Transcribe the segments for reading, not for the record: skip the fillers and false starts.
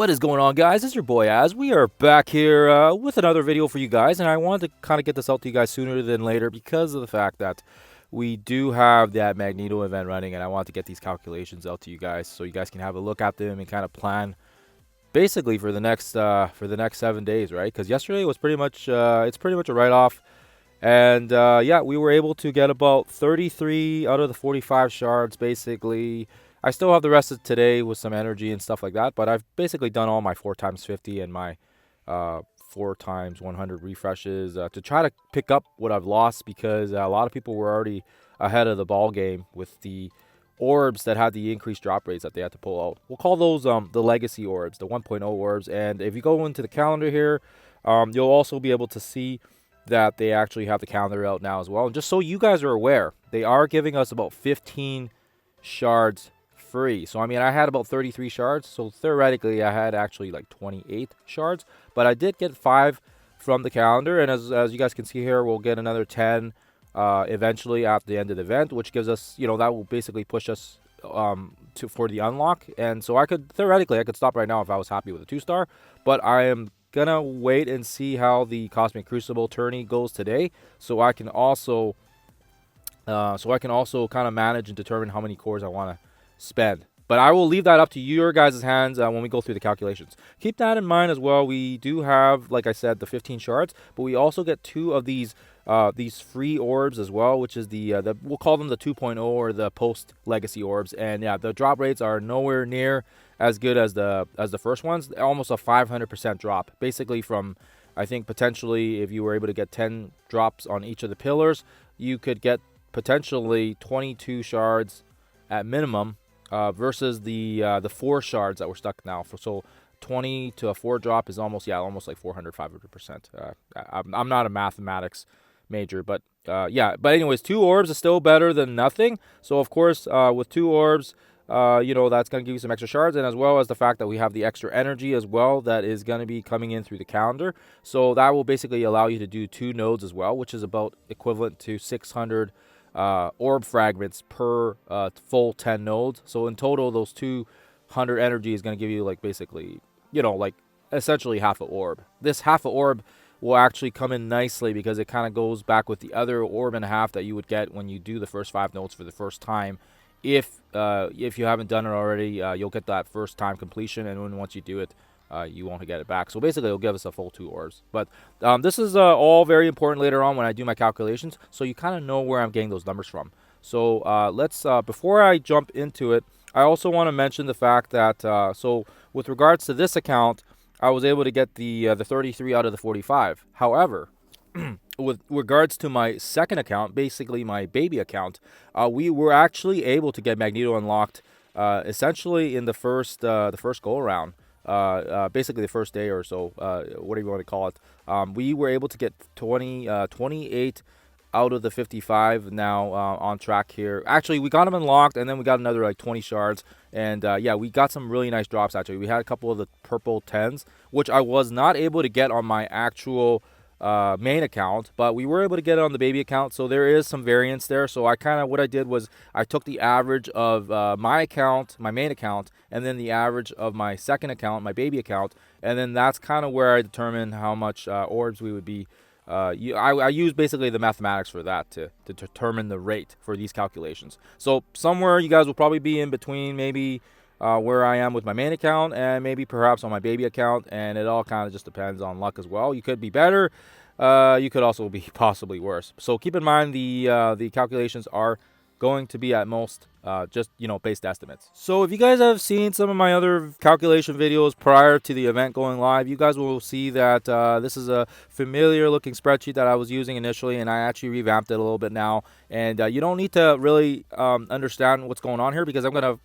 What is going on, guys? It's your boy Az. We are back here with another video for you guys, and I wanted to kind of get this out to you guys sooner than later because of the fact that we do have that Magneto event running, and I want to get these calculations out to you guys so you guys can have a look at them and kind of plan basically for the next 7 days, right? Because yesterday was pretty much it's pretty much a write-off, and yeah, we were able to get about 33 out of the 45 shards basically. I still have the rest of today with some energy and stuff like that, but I've basically done all my 4 times 50 and my 4 times 100 refreshes to try to pick up what I've lost, because a lot of people were already ahead of the ball game with the orbs that had the increased drop rates that they had to pull out. We'll call those the legacy orbs, the 1.0 orbs. And if you go into the calendar here, you'll also be able to see that they actually have the calendar out now as well. And just so you guys are aware, they are giving us about 15 shards free. So I mean, I had about 33 shards, so theoretically I had actually like 28 shards, but I did get 5 from the calendar, and as you guys can see here, we'll get another 10 eventually at the end of the event, which gives us, you know, that will basically push us for the unlock. And so I could theoretically stop right now if I was happy with a 2-star, but I am gonna wait and see how the Cosmic Crucible tourney goes today, so I can also kind of manage and determine how many cores I want to spend. But I will leave that up to your guys' hands when we go through the calculations. Keep that in mind as well. We do have, like I said, the 15 shards, but we also get 2 of these free orbs as well, which is the we'll call them the 2.0 or the post legacy orbs. And yeah, the drop rates are nowhere near as good as the first ones. Almost a 500% drop, basically from, I think, potentially if you were able to get 10 drops on each of the pillars, you could get potentially 22 shards at minimum. Versus the 4 shards that we're stuck now. So 20 to a 4 drop is almost like 400, 500%. I'm not a mathematics major, but yeah. But anyways, 2 orbs is still better than nothing. So of course, with 2 orbs, you know, that's going to give you some extra shards, and as well as the fact that we have the extra energy as well that is going to be coming in through the calendar. So that will basically allow you to do 2 nodes as well, which is about equivalent to 600 orb fragments per full 10 nodes. So in total, those 200 energy is going to give you, like, basically, you know, like essentially half an orb. This half an orb will actually come in nicely because it kind of goes back with the other orb and a half that you would get when you do the first 5 nodes for the first time. If you haven't done it already, you'll get that first time completion, and then once you do it, you won't get it back. So basically, it'll give us a full 2 orbs. But this is all very important later on when I do my calculations, so you kind of know where I'm getting those numbers from. So let's before I jump into it, I also want to mention the fact that so with regards to this account, I was able to get the 33 out of the 45. However, with regards to my second account, basically my baby account, we were actually able to get Magneto unlocked essentially in the first go around. Basically the first day or so, whatever you want to call it. We were able to get 28 out of the 55 now on track here. Actually, we got them unlocked, and then we got another like 20 shards, and yeah, we got some really nice drops. Actually, we had a couple of the purple 10s, which I was not able to get on my actual main account, but we were able to get it on the baby account. So there is some variance there. So what I did was I took the average of my account, my main account, and then the average of my second account, my baby account, and then that's kind of where I determined how much orbs we would be. I use basically the mathematics for that to determine the rate for these calculations. So somewhere you guys will probably be in between, maybe where I am with my main account and maybe perhaps on my baby account, and it all kind of just depends on luck as well. You could be better, you could also be possibly worse. So keep in mind the calculations are going to be at most just, you know, based estimates. So if you guys have seen some of my other calculation videos prior to the event going live, you guys will see that this is a familiar looking spreadsheet that I was using initially, and I actually revamped it a little bit now. And you don't need to really understand what's going on here, because I'm going to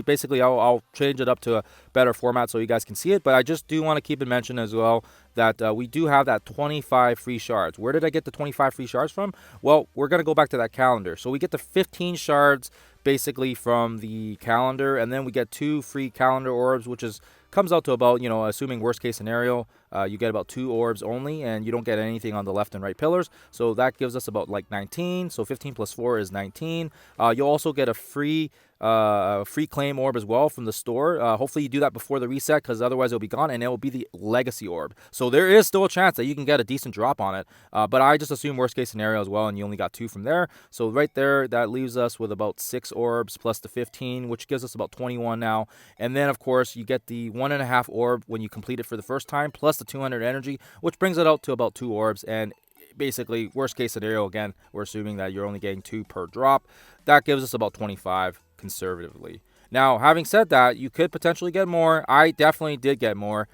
basically I'll change it up to a better format so you guys can see it. But I just do want to keep in mention as well that we do have that 25 free shards. Where did I get the 25 free shards from? Well, we're going to go back to that calendar. So we get the 15 shards basically from the calendar, and then we get 2 free calendar orbs, which is comes out to about, you know, assuming worst case scenario, you get about 2 orbs only, and you don't get anything on the left and right pillars. So that gives us about like 19. So 15 plus 4 is 19. You'll also get a free claim orb as well from the store. Hopefully you do that before the reset, because otherwise it'll be gone, and it will be the legacy orb. So there is still a chance that you can get a decent drop on it, but I just assume worst case scenario as well, and you only got 2 from there. So right there, that leaves us with about 6 orbs plus the 15, which gives us about 21 now. And then of course you get the 1.5 orb when you complete it for the first time, plus the 200 energy, which brings it out to about 2 orbs. And basically, worst case scenario, again, we're assuming that you're only getting 2 per drop. That gives us about 25 conservatively. Now, having said that, you could potentially get more. I definitely did get more.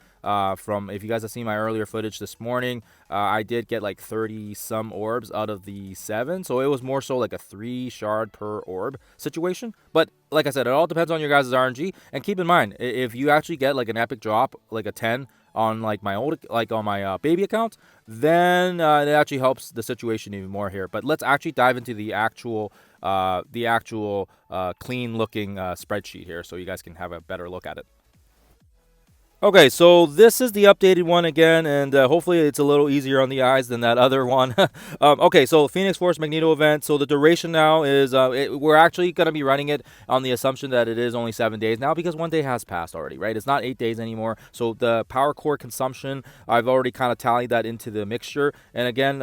From, if you guys have seen my earlier footage this morning, I did get like 30 some orbs out of the 7. So it was more so like a 3 shard per orb situation. But like I said, it all depends on your guys' RNG. And keep in mind, if you actually get like an epic drop, like a 10 on like my old, like on my baby account, then it actually helps the situation even more here. But let's actually dive into the actual clean looking spreadsheet here, so you guys can have a better look at it. Okay, so this is the updated one again, and hopefully it's a little easier on the eyes than that other one. Okay, so Phoenix Force Magneto event. So the duration now is, we're actually going to be running it on the assumption that it is only 7 days now, because 1 day has passed already, right? It's not 8 days anymore. So the power core consumption, I've already kind of tallied that into the mixture. And again,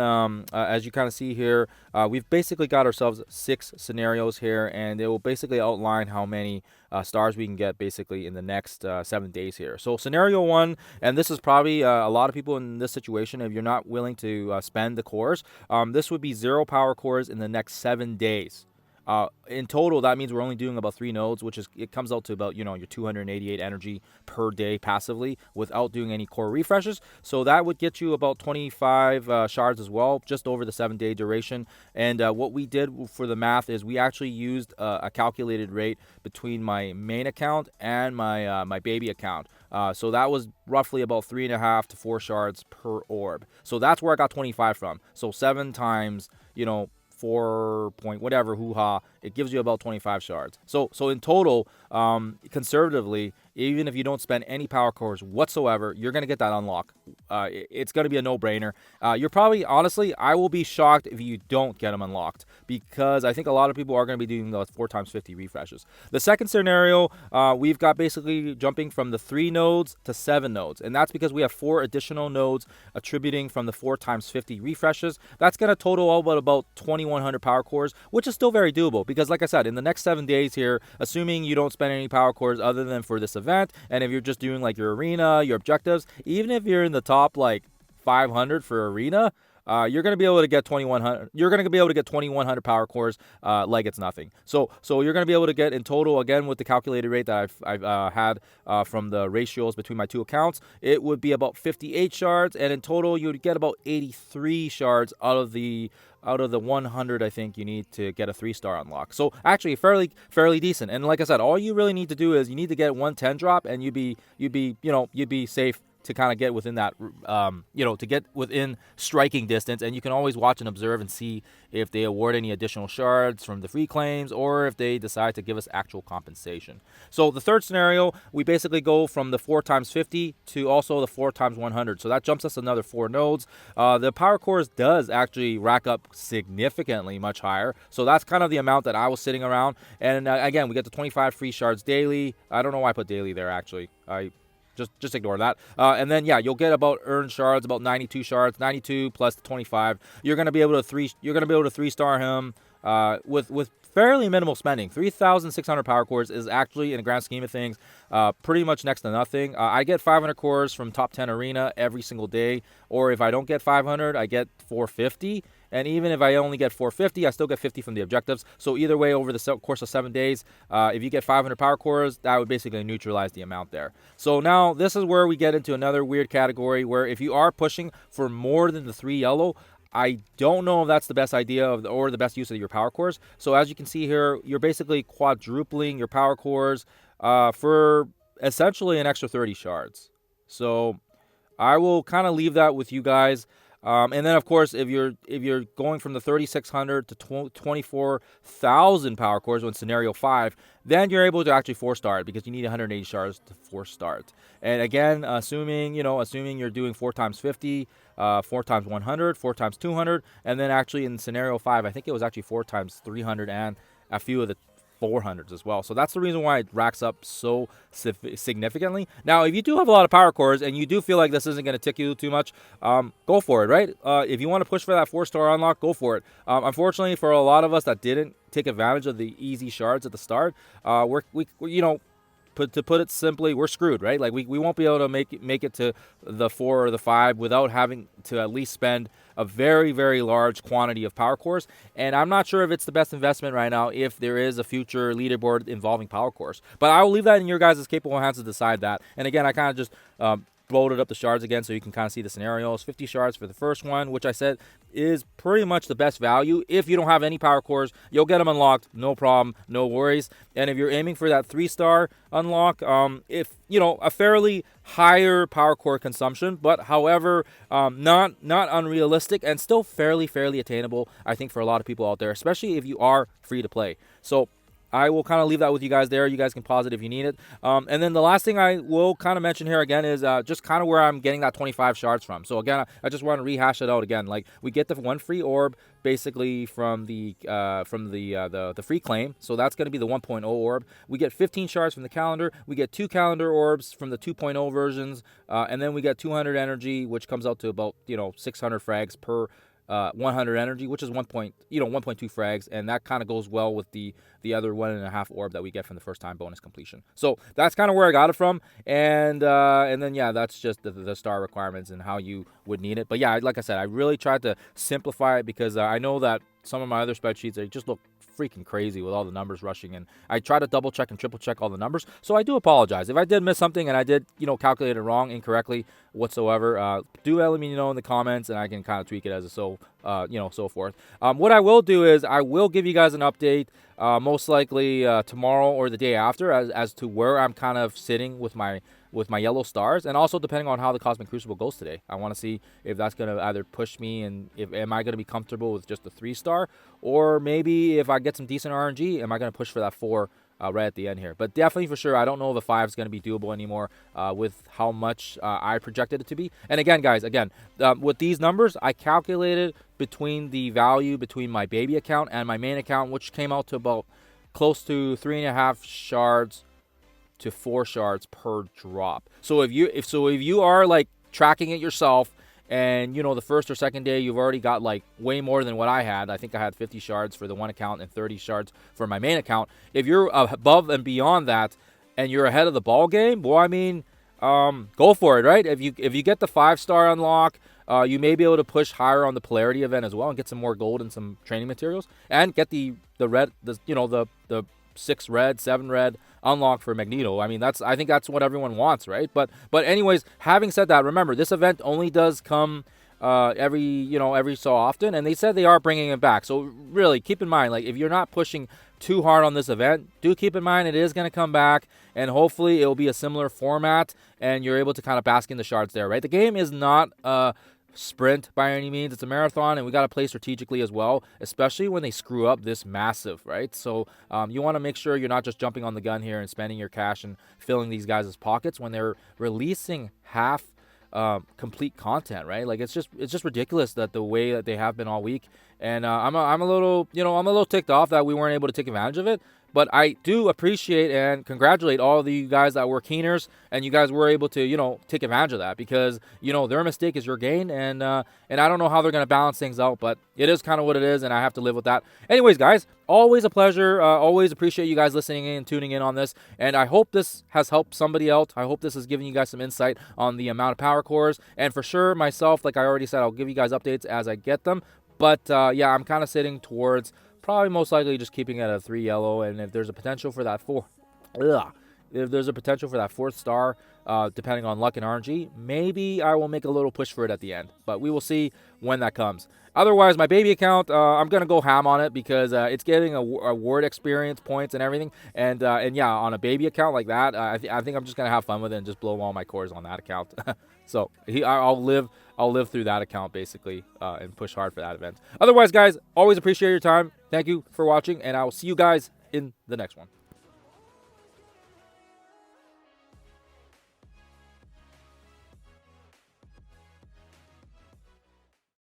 as you kind of see here, we've basically got ourselves 6 scenarios here, and it will basically outline how many stars we can get basically in the next 7 days here. So scenario 1, and this is probably a lot of people in this situation, if you're not willing to spend the cores, this would be 0 power cores in the next 7 days. In total, that means we're only doing about 3 nodes, which is, it comes out to about, you know, your 288 energy per day passively without doing any core refreshes. So that would get you about 25 shards as well, just over the 7-day duration. And what we did for the math is we actually used a calculated rate between my main account and my baby account. So that was roughly about 3.5 to 4 shards per orb. So that's where I got 25 from. So 7 times, you know, 4 point whatever, hoo-ha, it gives you about 25 shards. So in total, conservatively, even if you don't spend any power cores whatsoever, you're going to get that unlock. It's going to be a no-brainer. You're probably, honestly, I will be shocked if you don't get them unlocked, because I think a lot of people are going to be doing the 4 times 50 refreshes. The second scenario, we've got basically jumping from the 3 nodes to 7 nodes, and that's because we have 4 additional nodes attributing from the 4 times 50 refreshes. That's going to total all but about 2,100 power cores, which is still very doable, because like I said, in the next 7 days here, assuming you don't spend any power cores other than for this event, and if you're just doing like your arena, your objectives, even if you're in the top like 500 for arena, you're going to be able to get 2,100. You're going to be able to get 2,100 power cores like it's nothing. So you're going to be able to get in total, again with the calculated rate that I've had from the ratios between my 2 accounts, it would be about 58 shards, and in total you would get about 83 shards out of the 100 I think you need to get a 3-star unlock. So actually fairly decent. And like I said, all you really need to do is you need to get 110 drop, and you'd be safe to kind of get within that, to get within striking distance. And you can always watch and observe and see if they award any additional shards from the free claims, or if they decide to give us actual compensation. So the third scenario, we basically go from the 4 times 50 to also the 4 times 100. So that jumps us another 4 nodes. The power cores does actually rack up significantly much higher. So that's kind of the amount that I was sitting around. And again, we get the 25 free shards daily. I don't know why I put daily there, actually. Just ignore that. And then yeah, you'll get about earned shards, about 92 shards, 92 plus 25. You're gonna be able to 3-star him with fairly minimal spending. 3,600 power cores is actually, in the grand scheme of things, pretty much next to nothing. I get 500 cores from top 10 arena every single day, or if I don't get 500, I get 450. And even if I only get 450, I still get 50 from the objectives. So either way, over the course of 7 days, if you get 500 power cores, that would basically neutralize the amount there. So now this is where we get into another weird category, where if you are pushing for more than the 3 yellow, I don't know if that's the best idea or the best use of your power cores. So as you can see here, you're basically quadrupling your power cores for essentially an extra 30 shards. So I will kind of leave that with you guys. And then of course, if you're going from the 3600 to 24,000 power cores when scenario 5, then you're able to actually 4-star it, because you need 180 shards to 4-star it. And again, assuming you're doing 4 times 50, 4 times 100, 4 times 200, and then actually in scenario 5, I think it was actually 4 times 300 and a few of the 400s as well. So that's the reason why it racks up so significantly. Now, if you do have a lot of power cores and you do feel like this isn't going to tick you too much, go for it, right? If you want to push for that 4-star unlock, go for it. Unfortunately, for a lot of us that didn't take advantage of the easy shards at the start, to put it simply, we're screwed, right? Like we won't be able to make it to the 4 or the 5 without having to at least spend a very, very large quantity of power cores. And I'm not sure if it's the best investment right now if there is a future leaderboard involving power cores. But I will leave that in your guys' capable hands to decide that. And again, I kind of just bloated up the shards again so you can kind of see the scenarios. 50 shards for the first one, which I said is pretty much the best value. If you don't have any power cores, you'll get them unlocked, no problem, no worries. And if you're aiming for that 3-star unlock, if a fairly higher power core consumption, but however, not unrealistic and still fairly attainable, I think, for a lot of people out there, especially if you are free to play. So I will kind of leave that with you guys there. You guys can pause it if you need it. And then the last thing I will kind of mention here again is just kind of where I'm getting that 25 shards from. So again, I just want to rehash it out again. Like, we get the 1 free orb basically from the free claim. So that's going to be the 1.0 orb. We get 15 shards from the calendar. We get 2 calendar orbs from the 2.0 versions. And then we get 200 energy, which comes out to about 600 frags per 100 energy, which is 1.2 frags, and that kind of goes well with the other 1.5 orb that we get from the first time bonus completion. So that's kind of where I got it from, and then yeah, that's just the star requirements and how you would need it. But yeah, like I said, I really tried to simplify it because I know that some of my other spreadsheets, they just look freaking crazy with all the numbers rushing in. I try to double check and triple check all the numbers, so I do apologize if I did miss something and I did calculate it wrong, incorrectly whatsoever. Do let me know in the comments, and I can kind of tweak it as so forth. What I will do is I will give you guys an update, most likely tomorrow or the day after, as to where I'm kind of sitting with my yellow stars, and also depending on how the Cosmic Crucible goes today. I want to see if that's going to either push me, and am I going to be comfortable with just a 3-star, or maybe if I get some decent RNG, am I going to push for that 4 right at the end here. But definitely for sure, I don't know if the 5 is going to be doable anymore with how much I projected it to be. And again, guys, with these numbers, I calculated between the value between my baby account and my main account, which came out to about close to 3.5 shards to 4 shards per drop. So if you are like tracking it yourself, and the first or second day you've already got like way more than what I had. I think I had 50 shards for the one account and 30 shards for my main account. If you're above and beyond that, and you're ahead of the ball game, well, I mean, go for it, right? If you get the 5-star unlock, you may be able to push higher on the polarity event as well and get some more gold and some training materials, and get the red, the 6 red, 7 red unlock for Magneto. I mean, I think that's what everyone wants, right? But anyways, having said that, remember, this event only does come every so often, and they said they are bringing it back. So really keep in mind, like, if you're not pushing too hard on this event, do keep in mind it is going to come back, and hopefully it will be a similar format, and you're able to kind of bask in the shards there, right? The game is not sprint by any means. It's a marathon, and we got to play strategically as well, especially when they screw up this massive, right? So you want to make sure you're not just jumping on the gun here and spending your cash and filling these guys' pockets when they're releasing half complete content, right? Like, it's just ridiculous that the way that they have been all week, and I'm a little ticked off that we weren't able to take advantage of it. But I do appreciate and congratulate all of you guys that were keeners, and you guys were able to, take advantage of that, because, their mistake is your gain, and I don't know how they're going to balance things out, but it is kind of what it is, and I have to live with that. Anyways, guys, always a pleasure. Always appreciate you guys listening in and tuning in on this, and I hope this has helped somebody out. I hope this has given you guys some insight on the amount of power cores, and for sure, myself, like I already said, I'll give you guys updates as I get them. But yeah, I'm kind of sitting towards probably most likely just keeping it at a 3 yellow, and if there's a potential for that 4th star, depending on luck and RNG, maybe I will make a little push for it at the end. But we will see when that comes. Otherwise, my baby account, I'm going to go ham on it, because it's getting award experience points and everything. And yeah, on a baby account like that, I think I'm just going to have fun with it and just blow all my cores on that account. So I'll I'll live through that account basically and push hard for that event. Otherwise, guys, always appreciate your time. Thank you for watching, and I will see you guys in the next one.